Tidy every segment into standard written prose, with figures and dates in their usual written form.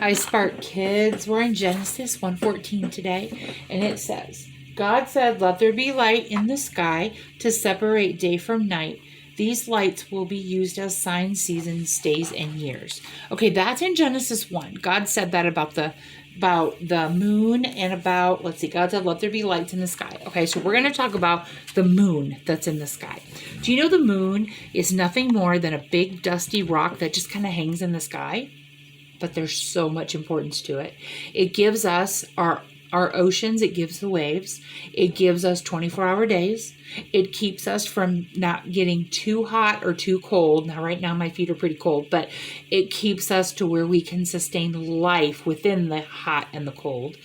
Hi, Spark Kids. We're in Genesis 1:14 today, and it says, God said, let there be light in the sky to separate day from night. These lights will be used as signs, seasons, days, and years. Okay, that's in Genesis 1. God said that about the moon and about, let's see, God said, let there be lights in the sky. Okay, so we're going to talk about the moon that's in the sky. Do you know the moon is nothing more than a big dusty rock that just kind of hangs in the sky? But there's so much importance to it. It gives us our oceans, it gives the waves, it gives us 24-hour days, it keeps us from not getting too hot or too cold. Now, right now, my feet are pretty cold, but it keeps us to where we can sustain life within the hot and the cold.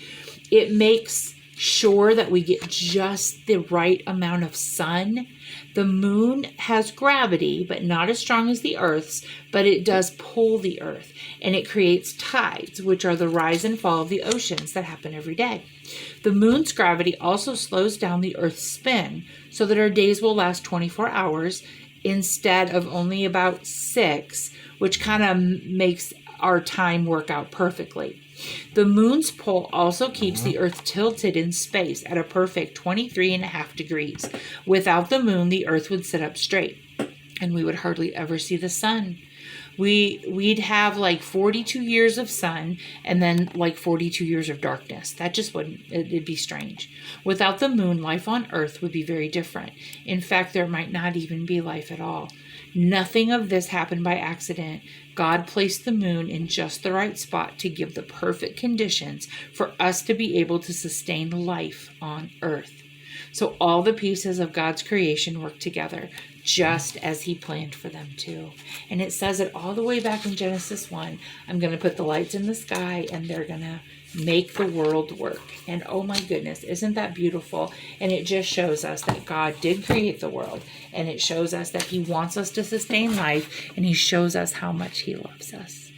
It makes sure that we get just the right amount of sun. The moon has gravity, but not as strong as the Earth's, but it does pull the Earth, and it creates tides, which are the rise and fall of the oceans that happen every day. The moon's gravity also slows down the Earth's spin, so that our days will last 24 hours instead of only about 6, which kind of makes our time work out perfectly. The moon's pull also keeps the Earth tilted in space at a perfect 23.5 degrees. Without the moon, the Earth would sit up straight, and we would hardly ever see the sun. We'd have like 42 years of sun and then like 42 years of darkness. That just wouldn't, it'd be strange. Without the moon, life on Earth would be very different. In fact, there might not even be life at all. Nothing of this happened by accident. God placed the moon in just the right spot to give the perfect conditions for us to be able to sustain life on Earth. So all the pieces of God's creation work together just as he planned for them to. And it says it all the way back in Genesis 1. I'm going to put the lights in the sky and they're going to make the world work. And oh my goodness, isn't that beautiful? And it just shows us that God did create the world. And it shows us that he wants us to sustain life. And he shows us how much he loves us.